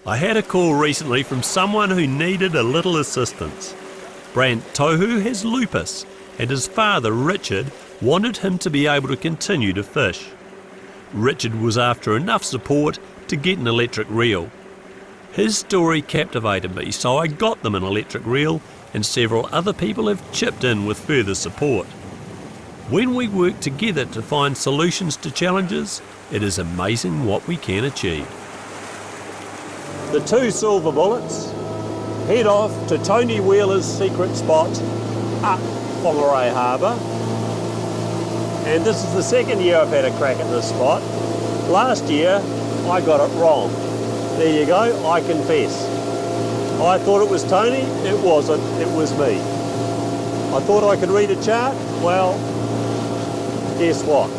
I had a call recently from someone who needed a little assistance. Brant Tohu has lupus, and his father, Richard, wanted him to be able to continue to fish. Richard was after enough support to get an electric reel. His story captivated me, so I got them an electric reel, and several other people have chipped in with further support. When we work together to find solutions to challenges, it is amazing what we can achieve. The two silver bullets head off to Tony Wheeler's secret spot up Whangarei Harbour. And this is the second year I've had a crack at this spot. Last year I got it wrong. There you go, I confess. I thought it was Tony, it wasn't, it was me. I thought I could read a chart, well, guess what?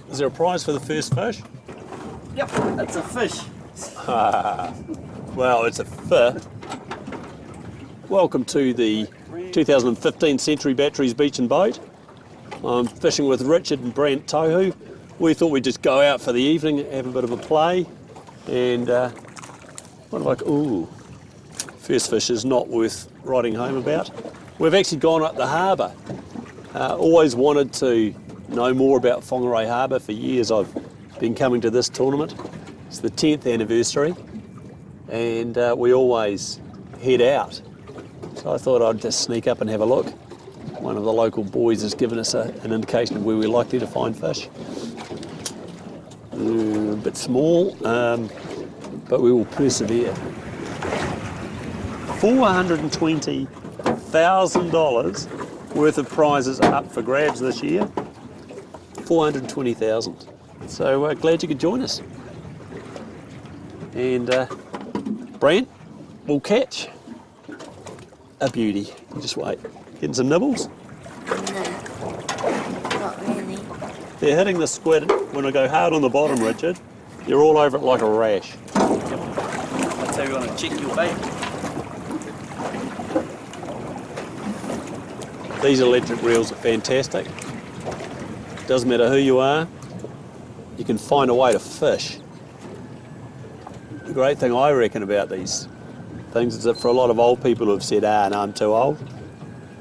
Is there a prize for the first fish? Yep, it's a fish. Well, it's a fish. Welcome to the 2015 Century Batteries Beach and Boat. I'm fishing with Richard and Brant Tohu. We thought we'd just go out for the evening, have a bit of a play, and first fish is not worth writing home about. We've actually gone up the harbour. Always wanted to know more about Whangarei Harbour. For years I've been coming to this tournament. It's the 10th anniversary, and we always head out. So I thought I'd just sneak up and have a look. One of the local boys has given us an indication of where we're likely to find fish. A bit small, but we will persevere. $420,000 worth of prizes up for grabs this year. 420,000. So glad you could join us. And Brant will catch a beauty. You just wait. Getting some nibbles? No, not really. They're hitting the squid. When I go hard on the bottom, Richard, you're all over it like a rash. That's how you want to check your bait. These electric reels are fantastic. Doesn't matter who you are, you can find a way to fish. The great thing I reckon about these things is that for a lot of old people who have said, no, I'm too old,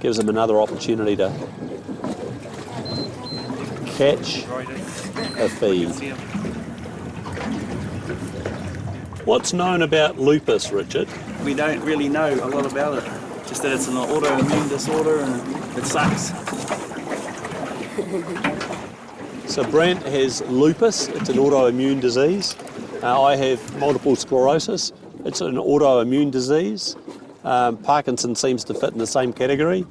gives them another opportunity to catch a feed. What's known about lupus, Richard? We don't really know a lot about it. Just that it's an autoimmune disorder and it sucks. So Brant has lupus, it's an autoimmune disease. I have multiple sclerosis, it's an autoimmune disease. Parkinson seems to fit in the same category,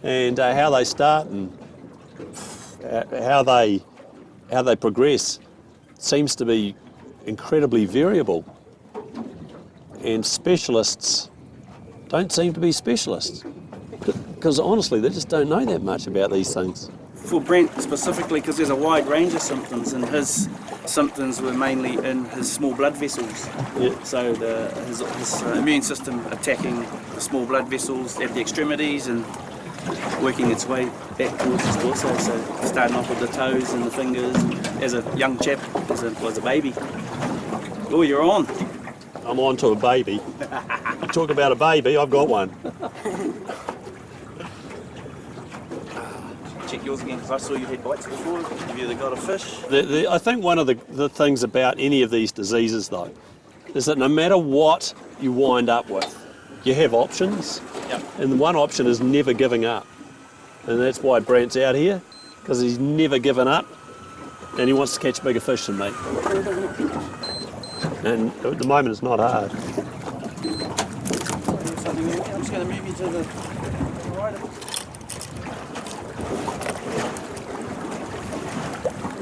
and how they start and how they progress seems to be incredibly variable. And specialists don't seem to be specialists, because honestly they just don't know that much about these things. For Brent specifically, because there's a wide range of symptoms, and his symptoms were mainly in his small blood vessels. Yeah. So his immune system attacking the small blood vessels at the extremities and working its way back towards his torso. So starting off with the toes and the fingers, as a young chap, as a baby. Oh, you're on. I'm on to a baby. You talk about a baby, I've got one. Check yours again, because I saw you had bites before. Have you either got a fish? I think one of the things about any of these diseases, though, is that no matter what you wind up with, you have options. Yep. And the one option is never giving up. And that's why Brant's out here, because he's never given up, and he wants to catch bigger fish than me. And at the moment it's not hard. I'm just going to move you to the right.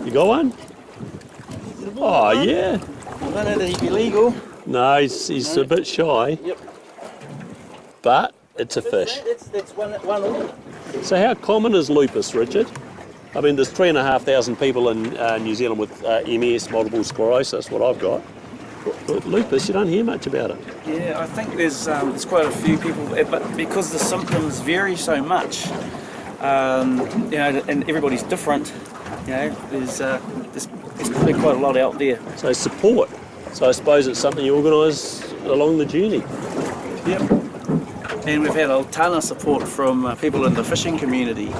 You got one? Oh, yeah. I don't know that he'd be legal. No, he's a bit shy. Yep. But it's a fish. That's one order. So how common is lupus, Richard? I mean, there's 3,500 people in New Zealand with MS, multiple sclerosis, what I've got. But lupus, you don't hear much about it. Yeah, I think there's quite a few people, but because the symptoms vary so much, and everybody's different, there's there's quite a lot out there. So support. So I suppose it's something you organise along the journey. Yep. And we've had a ton of support from people in the fishing community,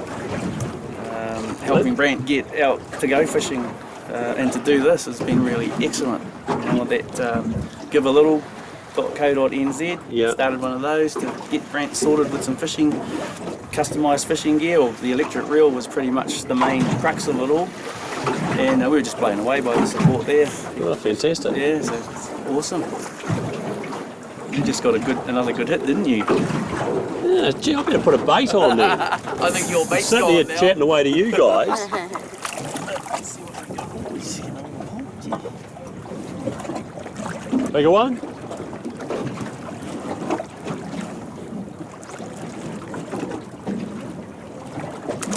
helping Brant get out to go fishing, and to do this has been really excellent. And that give a little.co.nz started one of those to get Brant sorted with some fishing, customised fishing gear. Well, the electric reel was pretty much the main crux of it all, and we were just blown away by the support there. Oh, fantastic. Yeah, so it's awesome. You just got another good hit, didn't you? Yeah, gee, I better put a bait on there. I think your bait's Sitting gone here now. chatting away to you guys. Bigger one?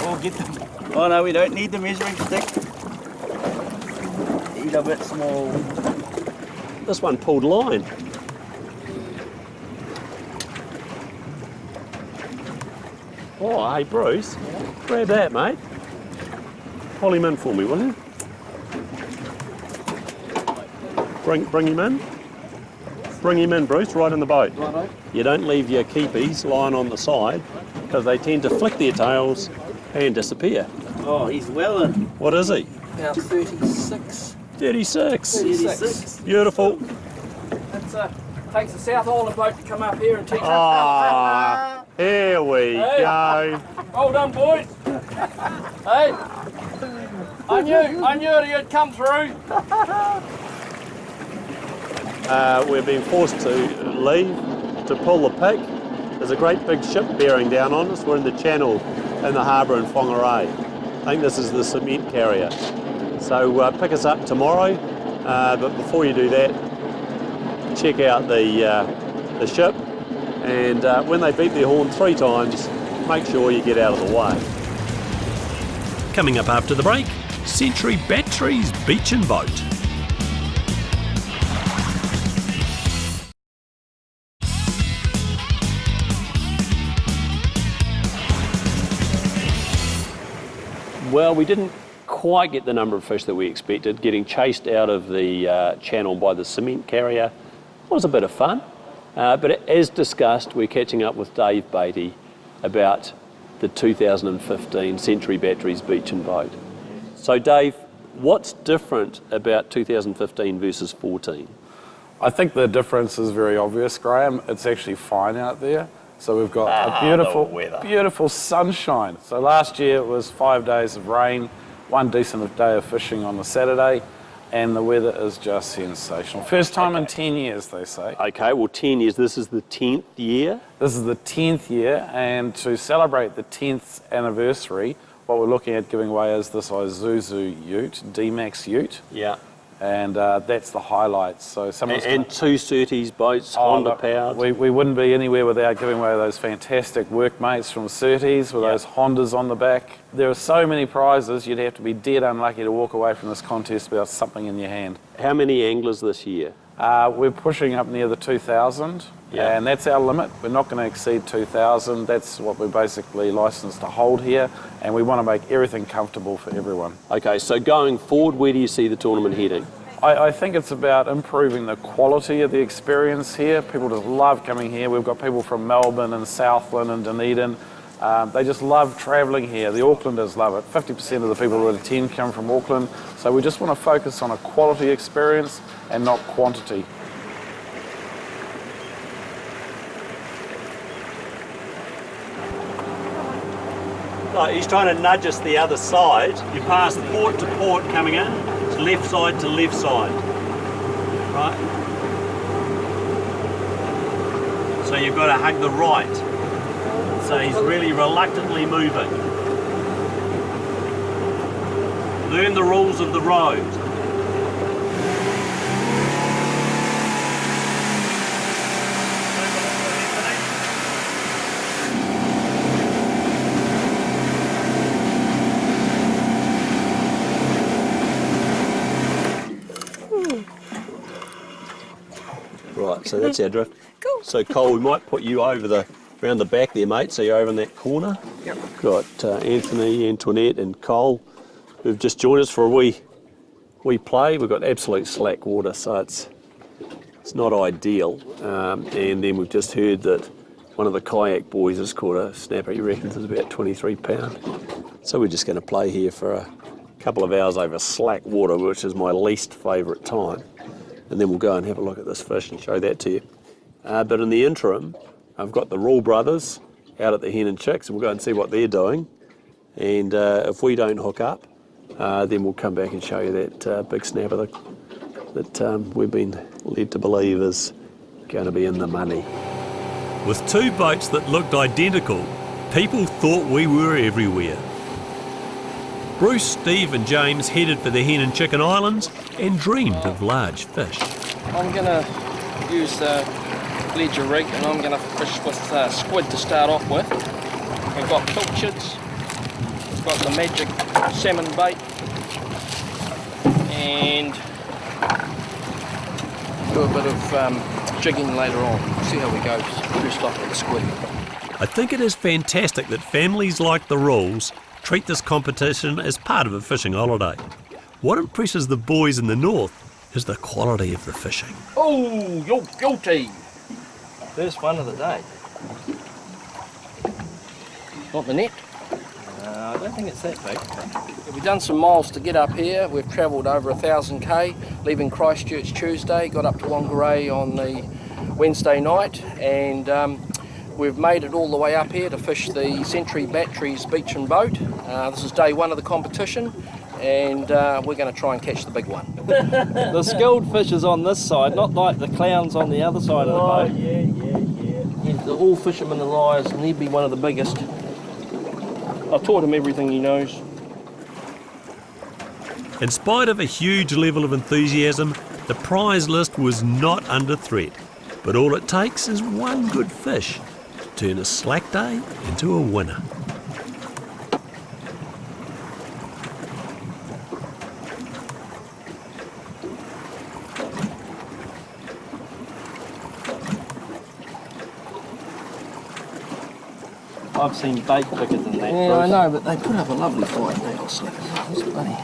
Oh, get them. Oh no, we don't need the measuring stick. Need a bit small. This one pulled line. Oh, hey Bruce, grab that, mate. Pull him in for me, will you? Bring him in. Bring him in, Bruce, right in the boat. Righto. You don't leave your keepies lying on the side because they tend to flick their tails and disappear. Oh, he's well in. What is he? About 36. 36. 36. Beautiful. It takes a South Island boat to come up here and teach us. Ah, here we Hey. go. Well done, boys. Hey, I knew you'd come through. We've been forced to leave to pull the pick. There's a great big ship bearing down on us. We're in the channel in the harbour in Whangarei. I think this is the cement carrier. So pick us up tomorrow, but before you do that, check out the ship, and when they beep their horn 3 times, make sure you get out of the way. Coming up after the break, Century Batteries Beach and Boat. Well, we didn't quite get the number of fish that we expected. Getting chased out of the channel by the cement carrier was a bit of fun. But as discussed, we're catching up with Dave Beatty about the 2015 Century Batteries Beach and Boat. So Dave, what's different about 2015 versus 14? I think the difference is very obvious, Graham. It's actually fine out there. So we've got a beautiful sunshine. So last year it was 5 days of rain, 1 decent day of fishing on the Saturday, and the weather is just sensational. First time in 10 years, they say. Okay, well 10 years, this is the 10th year. This is the 10th year, and to celebrate the 10th anniversary, what we're looking at giving away is this Isuzu Ute, D-Max Ute. Yeah. And that's the highlight. So and 2 Surtees boats, Honda powered. We wouldn't be anywhere without giving away those fantastic workmates from Surtees with those Hondas on the back. There are so many prizes, you'd have to be dead unlucky to walk away from this contest without something in your hand. How many anglers this year? We're pushing up near the 2,000, and that's our limit. We're not going to exceed 2,000. That's what we're basically licensed to hold here, and we want to make everything comfortable for everyone. Okay, so going forward, where do you see the tournament heading? I think it's about improving the quality of the experience here. People just love coming here. We've got people from Melbourne and Southland and Dunedin. They just love travelling here. The Aucklanders love it. 50% of the people who attend come from Auckland. So we just want to focus on a quality experience and not quantity. Right, he's trying to nudge us the other side. You pass port to port coming in, it's left side to left side. Right? So you've got to hug the right. So he's really reluctantly moving. Learn the rules of the road. Right, so that's our drift. Cool. So Cole, we might put you over around the back there, mate, so you're over in that corner. Yep. Got Anthony, Antoinette and Cole who've just joined us for a wee we play, we've got absolute slack water, so it's not ideal. And then we've just heard that one of the kayak boys has caught a snapper. He reckons it's about 23 pound. So we're just going to play here for a couple of hours over slack water, which is my least favourite time. And then we'll go and have a look at this fish and show that to you. But in the interim, I've got the Rule brothers out at the Hen and Chicks, and we'll go and see what they're doing. And if we don't hook up, then we'll come back and show you that big snapper that we've been led to believe is going to be in the money. With two boats that looked identical, people thought we were everywhere. Bruce, Steve and James headed for the Hen and Chicken Islands and dreamed of large fish. I'm going to use the ledger rig and I'm going to fish with squid to start off with. We've got pilchards, we've got the magic salmon bait, and do a bit of jigging later on. See how we go. First off with the squid. I think it is fantastic that families like the Rules treat this competition as part of a fishing holiday. What impresses the boys in the north is the quality of the fishing. Oh, you're guilty! First one of the day. Not the net? I don't think it's that big. We've done some miles to get up here. We've travelled over 1,000 leaving Christchurch Tuesday, got up to Whangarei on the Wednesday night, and we've made it all the way up here to fish the Century Batteries beach and boat. This is day one of the competition, and we're going to try and catch the big one. The skilled fish is on this side, not like the clowns on the other side of the boat. Yeah, all fishermen are liars, and he'd be one of the biggest. I've taught him everything he knows. In spite of a huge level of enthusiasm, the prize list was not under threat. But all it takes is one good fish to turn a slack day into a winner. I've seen bait bigger than that. Yeah, I know, but they put up a lovely fight, they all slippers. It's funny.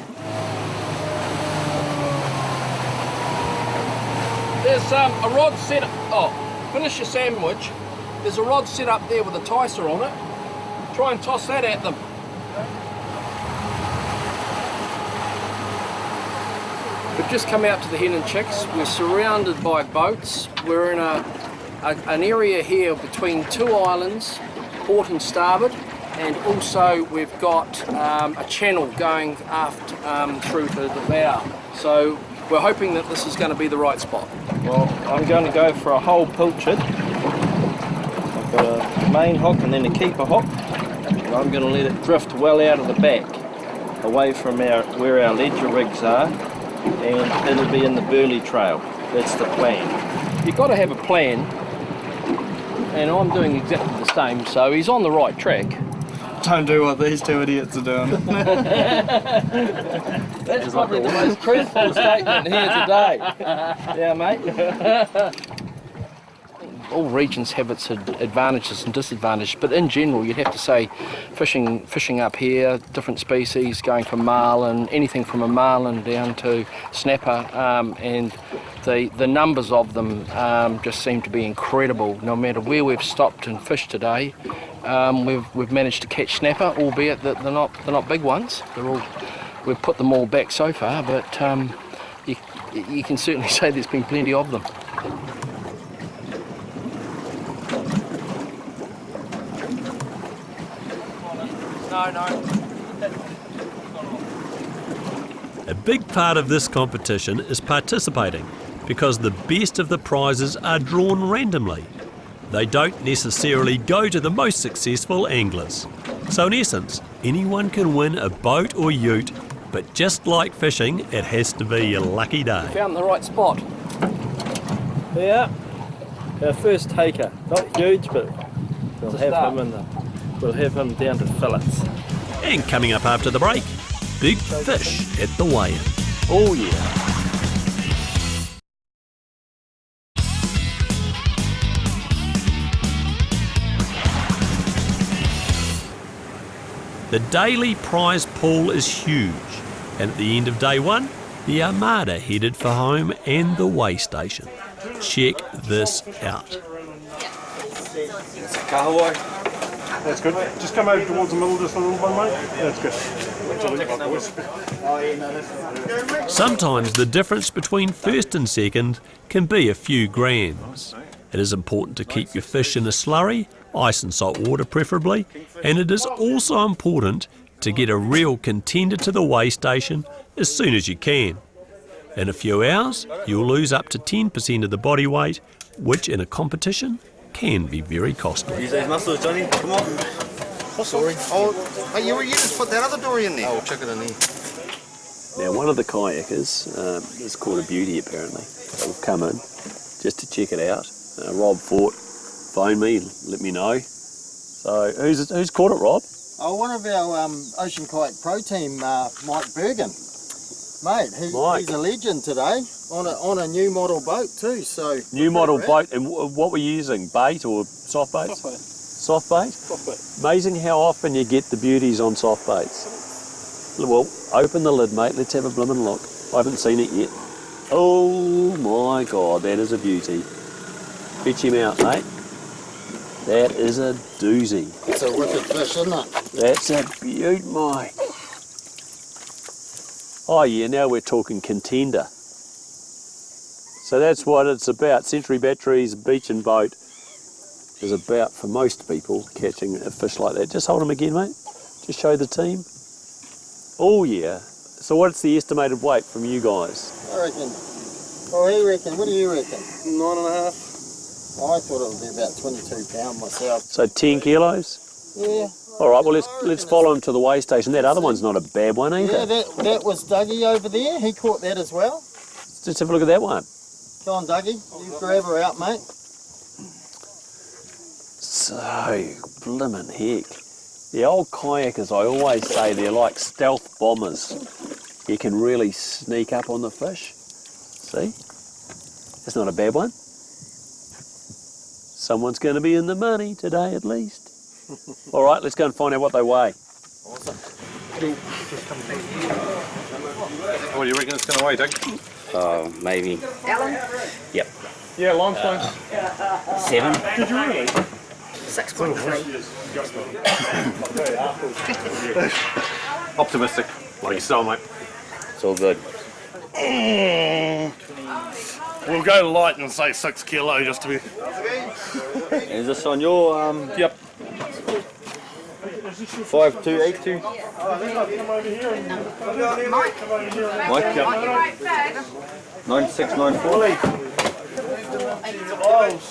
There's a rod set up. Oh, finish your sandwich. There's a rod set up there with a ticer on it. Try and toss that at them. We've just come out to the Hen and Chicks. We're surrounded by boats. We're in an area here between two islands, port and starboard, and also we've got a channel going aft through to the bow. So we're hoping that this is going to be the right spot. Well, I'm going to go for a whole pilchard. I've got a main hook and then a keeper hook. And I'm going to let it drift well out of the back, away from where our ledger rigs are, and it'll be in the Burley Trail. That's the plan. You've got to have a plan, and I'm doing exactly the same, so he's on the right track. Don't do what these two idiots are doing. That's probably the most truthful statement here today. Yeah, mate? All regions have its advantages and disadvantages, but in general you'd have to say fishing up here, different species, going from marlin, anything from a marlin down to snapper, and the numbers of them just seem to be incredible. No matter where we've stopped and fished today, we've managed to catch snapper, albeit that they're not big ones. We've put them all back so far, but you can certainly say there's been plenty of them. No. A big part of this competition is participating, because the best of the prizes are drawn randomly. They don't necessarily go to the most successful anglers. So in essence, anyone can win a boat or ute, but just like fishing, it has to be a lucky day. Found the right spot. Yeah, our first taker. Not huge, but we'll have him down to fillets. And coming up after the break, big fish at the weigh-in. Oh yeah. The daily prize pool is huge, and at the end of day one, the armada headed for home and the weigh station. Check this out. That's good. Just come over towards the middle just a little bit, mate. That's good. Sometimes the difference between first and second can be a few grams. It is important to keep your fish in a slurry, ice and salt water preferably, and it is also important to get a real contender to the weigh station as soon as you can. In a few hours, you'll lose up to 10% of the body weight, which in a competition can be very costly. Use those muscles, Johnny. Come on. Oh, sorry. Oh, hey, you just put that other dory in there. Oh, chuck it in there. Now, one of the kayakers is called a beauty apparently. They've come in just to check it out. Rob Fort phoned me, let me know. So, who's caught it, Rob? Oh, one of our Ocean Kayak Pro team, Mike Bergen. Mate, he's a legend today on a new model boat too. So new model boat, and what were you using? Bait or soft bait? Soft bait. Soft bait. Amazing how often you get the beauties on soft baits. Well, open the lid, mate. Let's have a bloomin' look. I haven't seen it yet. Oh my God, that is a beauty. Fetch him out, mate. That is a doozy. It's a wicked fish, isn't it? That's a beaut, mate. Oh yeah, now we're talking contender. So that's what it's about. Century Batteries, beach and boat is about, for most people, catching a fish like that. Just hold him again, mate. Just show the team. Oh yeah. So what's the estimated weight from you guys? I reckon. Oh, he reckon. What do you reckon? 9.5. I thought it would be about 22 pound myself. So 10 kilos? Yeah. All right, well, let's follow him to the weigh station. That other one's not a bad one either. Yeah, that was Dougie over there. He caught that as well. Let's have a look at that one. Go on, Dougie. You grab her out, mate. So, blimmin' heck. The old kayakers, I always say, they're like stealth bombers. You can really sneak up on the fish. See? That's not a bad one. Someone's going to be in the money today at least. All right, let's go and find out what they weigh. Awesome. What do you reckon it's going to weigh, Doug? Maybe. Alan? Yep. Yeah, limestone. 7. Did you really? 6.3. Optimistic. Like your style, mate. It's all good. We'll go light and say 6 kilo just to be. Is this on your Yep. 5282? Come over here and Mike? Mike, On your right bag. 9694.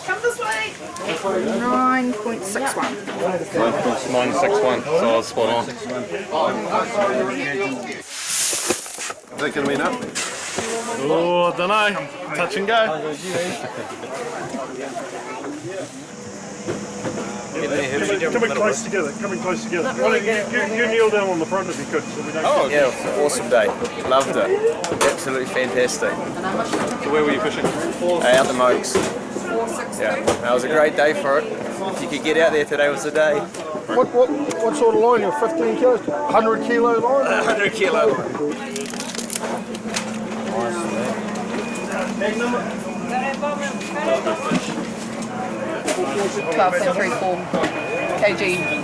Come this way. 9.61. 961. So I was spot on. Is that going to be enough? Oh, I don't know. Touch and go. Coming close together. Coming close together. Well, you kneel down on the front if you could, so we don't. Oh, Yeah, awesome day. Loved it. Absolutely fantastic. So where were you fishing? Out the Mokes. Yeah, that was a great day for it. If you could get out there, today was the day. What sort of line? You're 15 kilos? 100 kilo line? 100 kilo. kg.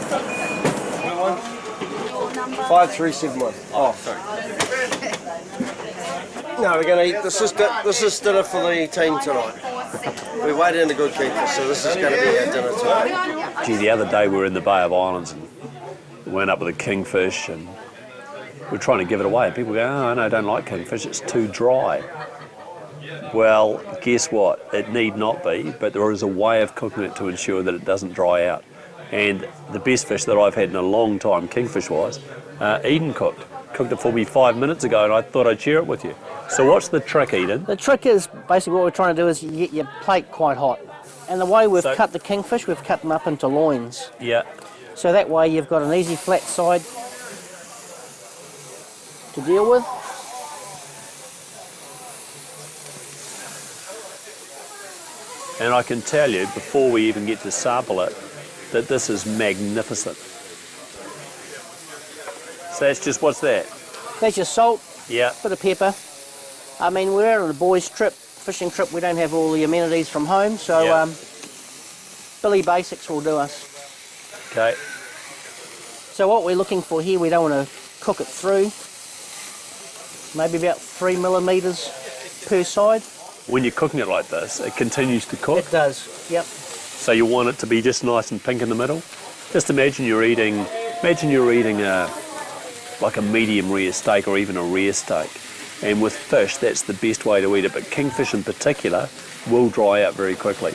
5371. Oh, sorry. No, we're going to eat. This is dinner for the team tonight. We waited in a good keeper, so this is going to be our dinner tonight. Gee, the other day we were in the Bay of Islands and we went up with a kingfish and we're trying to give it away. And people go, oh, no, I don't like kingfish, it's too dry. Well, guess what? It need not be, but there is a way of cooking it to ensure that it doesn't dry out. And the best fish that I've had in a long time, kingfish-wise, Eden cooked it for me 5 minutes ago, and I thought I'd share it with you. So what's the trick, Eden? The trick is basically what we're trying to do is you get your plate quite hot. And the way we've cut the kingfish, we've cut them up into loins. Yeah. So that way you've got an easy flat side to deal with. And I can tell you, before we even get to sample it, that this is magnificent. So that's just, what's that? That's your salt, Yeah. bit of pepper, I mean, we're out on a boys' trip, fishing trip. We don't have all the amenities from home, so Billy Basics will do us. Okay. So what we're looking for here, we don't want to cook it through. Maybe about 3 millimetres per side. When you're cooking it like this, it continues to cook. It does, yep. So you want it to be just nice and pink in the middle. Just imagine you're eating like a medium rare steak or even a rare steak. And with fish, that's the best way to eat it. But kingfish in particular will dry out very quickly.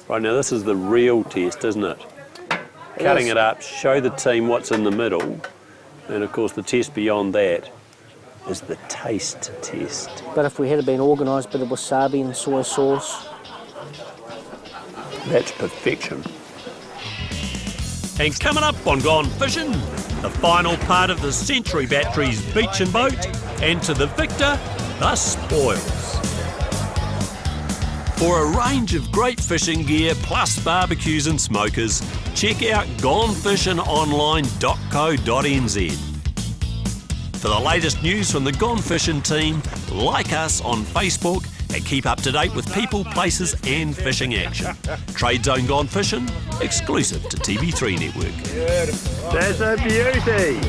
Right, now this is the real test, isn't it? Cutting it up, show the team what's in the middle, and of course the test beyond that is the taste test. But if we had been organised, bit of wasabi and soy sauce. That's perfection. And coming up on Gone Fishing, the final part of the Century Batteries beach and boat, and to the victor, the spoils. For a range of great fishing gear plus barbecues and smokers, check out gonefishingonline.co.nz. For the latest news from the Gone Fishing team, like us on Facebook and keep up to date with people, places and fishing action. Trade Zone Gone Fishing, exclusive to TV3 Network. That's a beauty.